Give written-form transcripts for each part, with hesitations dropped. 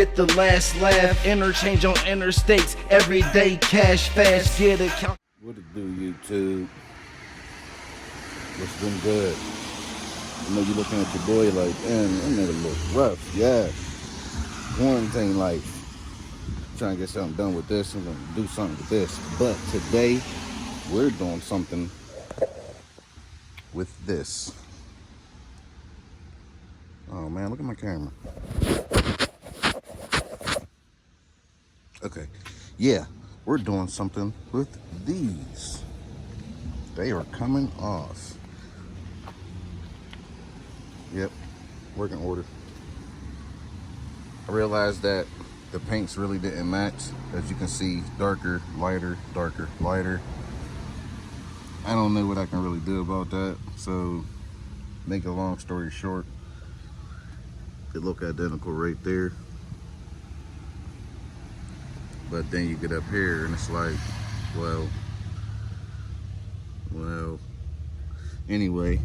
Get the last laugh, interchange on interstates, everyday cash fast, get it count. What it do, YouTube? What's been good? I know you looking at your boy like, damn, that nigga look rough. Yeah. Quarantine life. Trying to get something done with this. I'm gonna do something with this. But today, we're doing something with this. Oh man, look at my camera. Okay. Yeah, we're doing something with these. They are coming off. Yep, working order. I realized that the paints really didn't match. As you can see, darker, lighter, darker, lighter. I don't know what I can really do about that. So, make a long story short, they look identical right there. But then you get up here and it's like, well, anyway.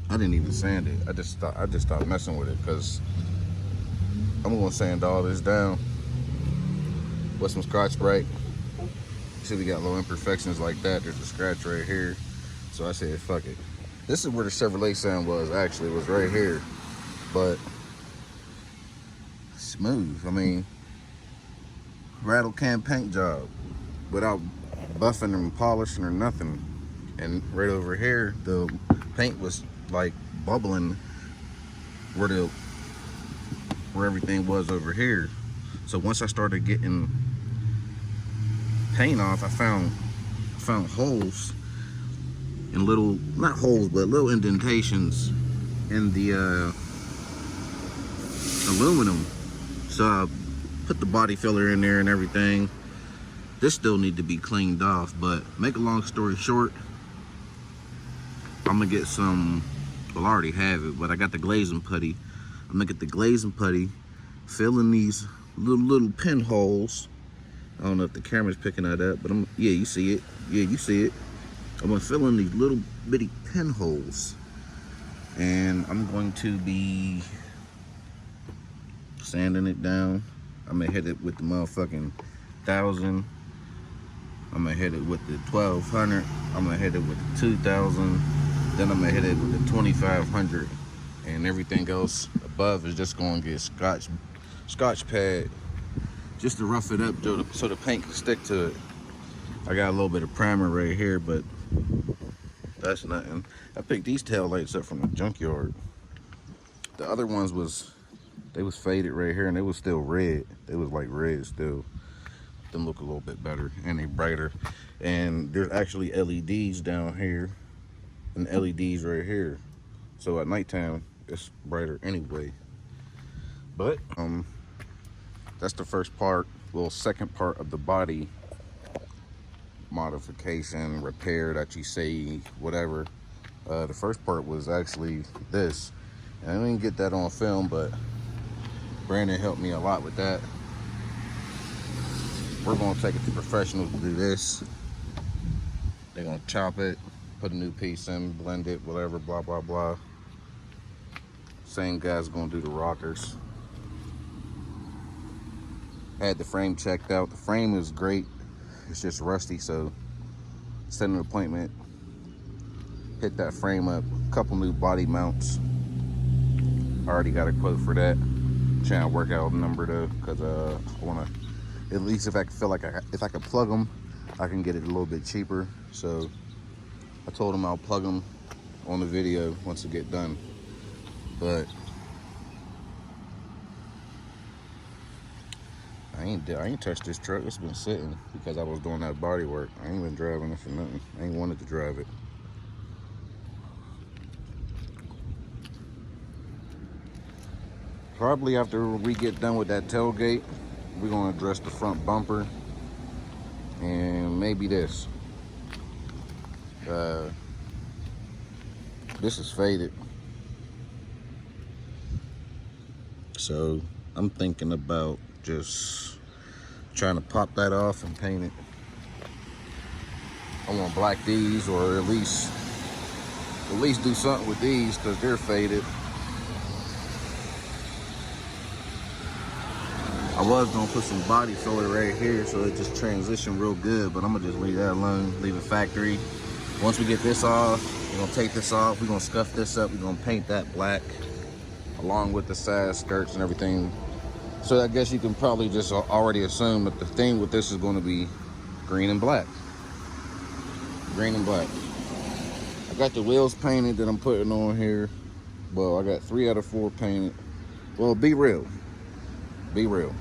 I didn't even sand it. I just stopped messing with it because I'm gonna sand all this down with some Scotch-Brite. See, we got little imperfections like that. There's a scratch right here. So I said, fuck it. This is where the Chevrolet sand was, actually. It was right here. But smooth. I mean, rattle can paint job without buffing and polishing or nothing. And right over here, the paint was like bubbling where everything was over here. So once I started getting paint off, I found holes and little, not holes, but little indentations in the aluminum. So I put the body filler in there and everything. This still need to be cleaned off, but make a long story short, I'm gonna get some, well, I already have it, but I got the glazing putty. I'm gonna get the glazing putty, fill in these little pinholes. I don't know if the camera's picking that up, but yeah, you see it. Yeah, you see it. I'm gonna fill in these little bitty pinholes. And I'm going to be sanding it down. I'm gonna hit it with the motherfucking 1000. I'm gonna hit it with the 1200. I'm gonna hit it with the 2000. Then I'm gonna hit it with the 2500. And everything else above is just gonna get scotch pad just to rough it up so the paint can stick to it. I got a little bit of primer right here, but that's nothing. I picked these tail lights up from the junkyard. The other ones they was faded right here and they was still red. They was like red still. Them look a little bit better and they brighter. And there's actually LEDs down here and LEDs right here. So at nighttime it's brighter anyway. But that's the first part. Little second part of the body modification, repair that you say, whatever. The first part was actually this. And I didn't get that on film, but Brandon helped me a lot with that. We're gonna take it to professionals to do this. They're gonna chop it, put a new piece in, blend it, whatever, blah, blah, blah. Same guy's gonna do the rockers. Had the frame checked out. The frame is great. It's just rusty, so set an appointment. Hit that frame up. A couple new body mounts. I already got a quote for that. Trying to work out a number though, because I want to, at least if I feel like if I can plug them, I can get it a little bit cheaper. So I told him I'll plug them on the video once it get done. But I ain't touched this truck. It's been sitting because I was doing that body work. I ain't been driving it for nothing. I ain't wanted to drive it. Probably after we get done with that tailgate, we're gonna address the front bumper and maybe this. This is faded. So I'm thinking about just trying to pop that off and paint it. I want black these, or at least do something with these because they're faded. I was gonna put some body filler right here so it just transitioned real good, but I'm gonna just leave that alone, leave it factory. Once we get this off, we're gonna take this off, we're gonna scuff this up, we're gonna paint that black along with the side skirts and everything. So I guess you can probably just already assume that the thing with this is gonna be green and black. Green and black. I got the wheels painted that I'm putting on here. Well, I got 3 out of 4 painted. Well, be real. Be real.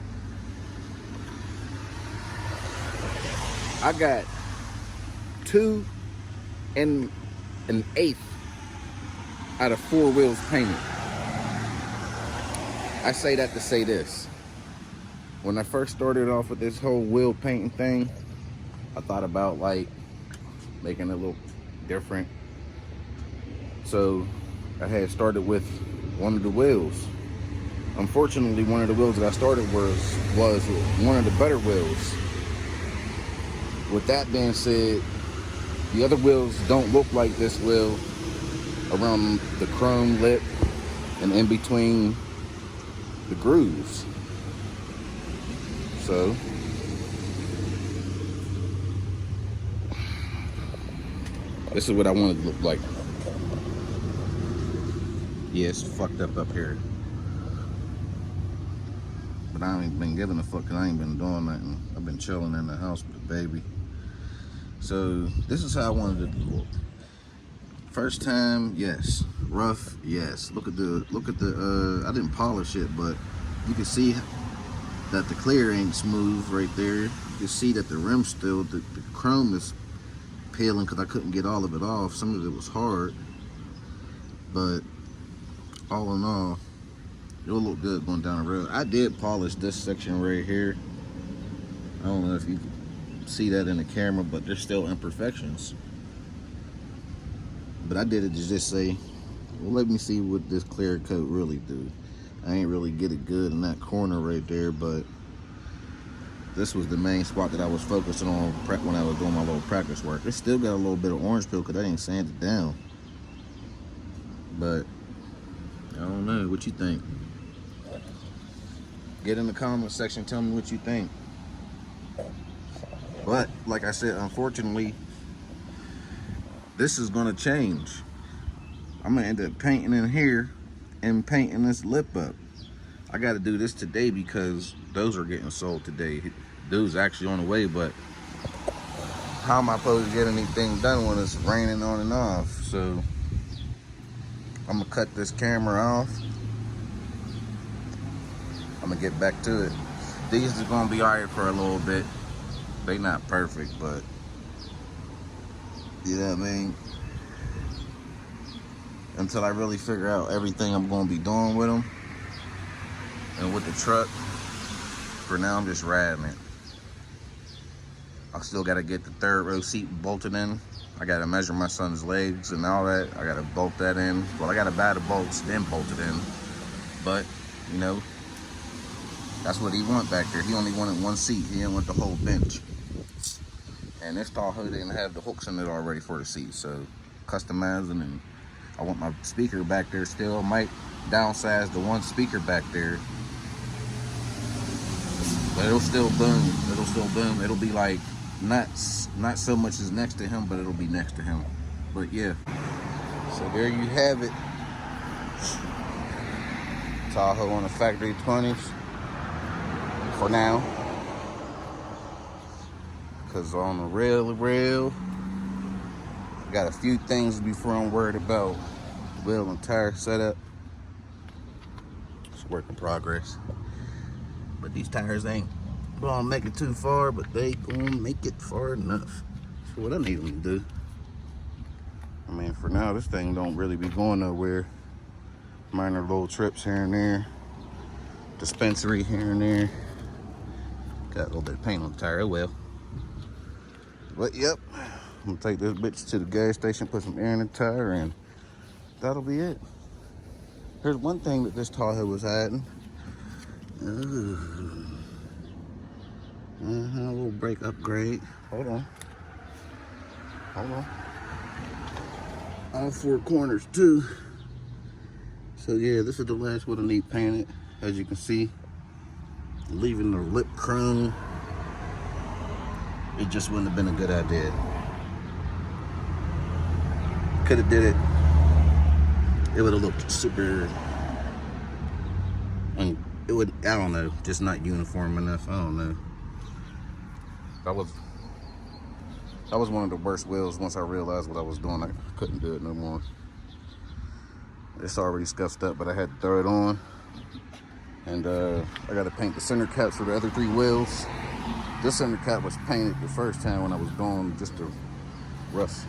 I got 2 and an 1/8 out of 4 wheels painted. I say that to say this. When I first started off with this whole wheel painting thing, I thought about like making it a little different. So I had started with one of the wheels. Unfortunately, one of the wheels that I started was one of the better wheels. With that being said, the other wheels don't look like this wheel around the chrome lip and in between the grooves. So this is what I want it to look like. Yeah, it's fucked up here. But I ain't been giving a fuck because I ain't been doing nothing. I've been chilling in the house with the baby. So this is how I wanted it to look. First time, yes. Rough, yes. Look at the I didn't polish it, but you can see that the clear ain't smooth right there. You can see that the rim still, the chrome is peeling because I couldn't get all of it off. Some of it was hard, but all in all, it'll look good going down the road. I did polish this section right here. I don't know if you can see that in the camera, but there's still imperfections. But I did it to just say, well, let me see what this clear coat really do. I ain't really get it good in that corner right there, but this was the main spot that I was focusing on when I was doing my little practice work. It still got a little bit of orange peel because I didn't sand it down. But I don't know, what you think? Get in the comment section, tell me what you think. But like I said, unfortunately, this is gonna change. I'm gonna end up painting in here and painting this lip up. I gotta do this today because those are getting sold today. Those actually on the way, but how am I supposed to get anything done when it's raining on and off? So I'm gonna cut this camera off. I'm gonna get back to it. These are gonna be alright for a little bit. They not perfect, but you know what I mean? Until I really figure out everything I'm gonna be doing with them and with the truck. For now, I'm just riding it. I still gotta get the 3rd row seat bolted in. I gotta measure my son's legs and all that. I gotta bolt that in. Well, I gotta buy the bolts, then bolt it in. But, you know, that's what he want back there. He only wanted 1 seat. He didn't want the whole bench. And this Tahoe didn't have the hooks in it already for the seat. So, customizing, and I want my speaker back there still. Might downsize the 1 speaker back there. But it'll still boom. It'll still boom. It'll be like, not so much as next to him, but it'll be next to him. But yeah. So there you have it. Tahoe on the factory 20s. For now. Because on the rail, got a few things before I'm worried about wheel and tire setup. It's a work in progress. But these tires ain't gonna make it too far, but they gonna make it far enough. That's what I need them to do. I mean, for now, this thing don't really be going nowhere. Minor little trips here and there. Dispensary here and there. Got a little bit of paint on the tire, oh well. But yep, I'm gonna take this bitch to the gas station, put some air in the tire, and that'll be it. Here's one thing that this Tahoe was hiding. A little brake upgrade. Hold on. All 4 corners too. So yeah, this is the last one I need painted. As you can see, leaving the lip chrome, it just wouldn't have been a good idea. Could have did it. It would have looked super, and it would, I don't know, just not uniform enough. I don't know. That was one of the worst wheels. Once I realized what I was doing, I couldn't do it no more. It's already scuffed up, but I had to throw it on. And I got to paint the center caps for the other 3 wheels. This center cap was painted the first time when I was doing just a rough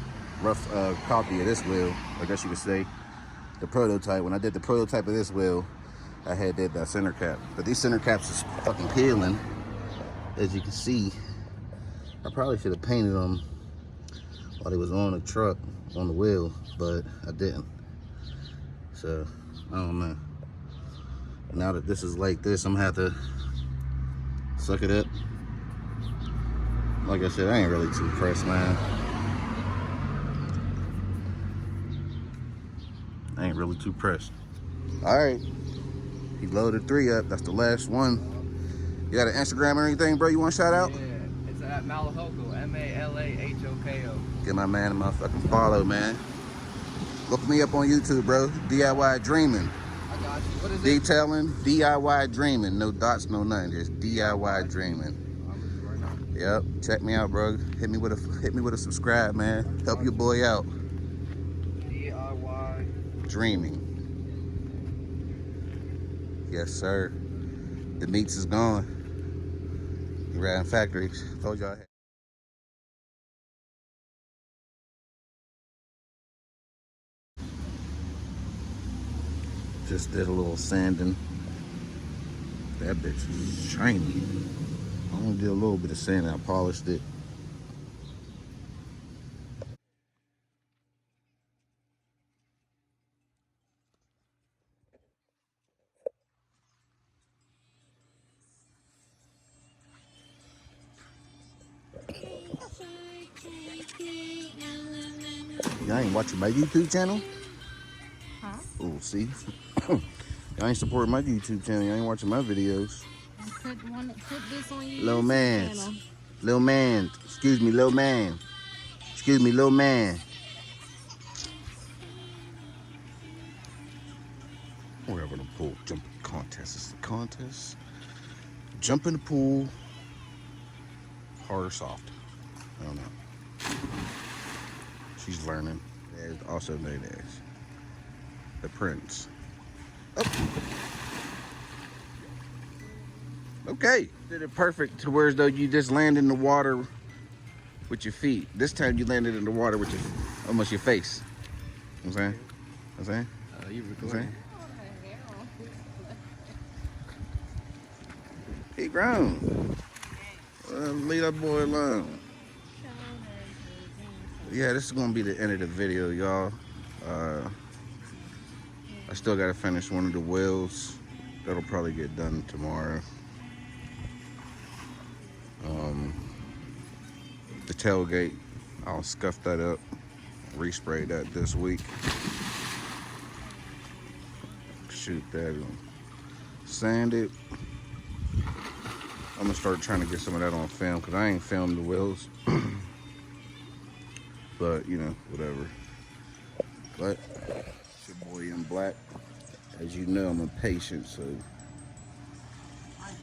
copy of this wheel, I guess you could say. The prototype. When I did the prototype of this wheel, I had did that center cap. But these center caps is fucking peeling, as you can see. I probably should have painted them while they was on the truck, on the wheel, but I didn't. So, I don't know. Now that this is like this, I'm gonna have to suck it up. Like I said, I ain't really too pressed, man. I ain't really too pressed. All right, he loaded 3 up. That's the last one. You got an Instagram or anything, bro? You want to shout out? Yeah, it's at Malahoko, M-A-L-A-H-O-K-O. Get my man a motherfucking follow, man. Look me up on YouTube, bro. DIY Dreaming. I got you. What is it? Detailing, DIY Dreaming. No dots, no nothing. Just DIY Dreaming. Right now. Yep. Check me out, bro. Hit me with a subscribe, man. Help your boy out. DIY Dreaming. Yes, sir. The meats is gone. You riding factories. Told y'all. Just did a little sanding. That bitch is shiny. I only did a little bit of sanding. I polished it. Y'all ain't watching my YouTube channel? Huh? Oh, see? Y'all ain't supporting my YouTube channel. Y'all ain't watching my videos. Put this on your Little YouTube man. channel. Little man. Excuse me, little man. Excuse me, little man. We're having a pool jumping contest. Is the contest? Jump in the pool. Hard or soft? I don't know. She's learning. There's also known as the prince. Oh. Okay. Did it perfect to where as though you just land in the water with your feet. This time you landed in the water with your almost your face. You know what I'm saying? You know what I'm saying? you You know what I'm recording? saying? He grown. Leave that boy alone. Yeah, this is gonna be the end of the video, y'all. I still gotta finish one of the wheels. That'll probably get done tomorrow. The tailgate, I'll scuff that up, respray that this week. Shoot that and sand it. I'm gonna start trying to get some of that on film because I ain't filmed the wheels. But, you know, whatever. But, it's your boy in black. As you know, I'm impatient, so.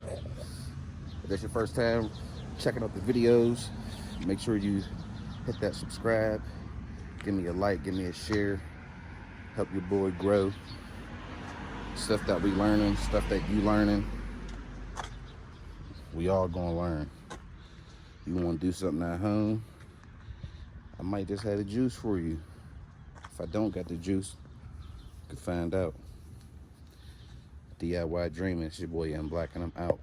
If that's your first time checking out the videos, make sure you hit that subscribe. Give me a like, give me a share. Help your boy grow. Stuff that we learning, stuff that you learning. We all gonna learn. You wanna do something at home? I might just have the juice for you. If I don't got the juice, you can find out. DIY Dreaming, it's your boy Young Black, and I'm out.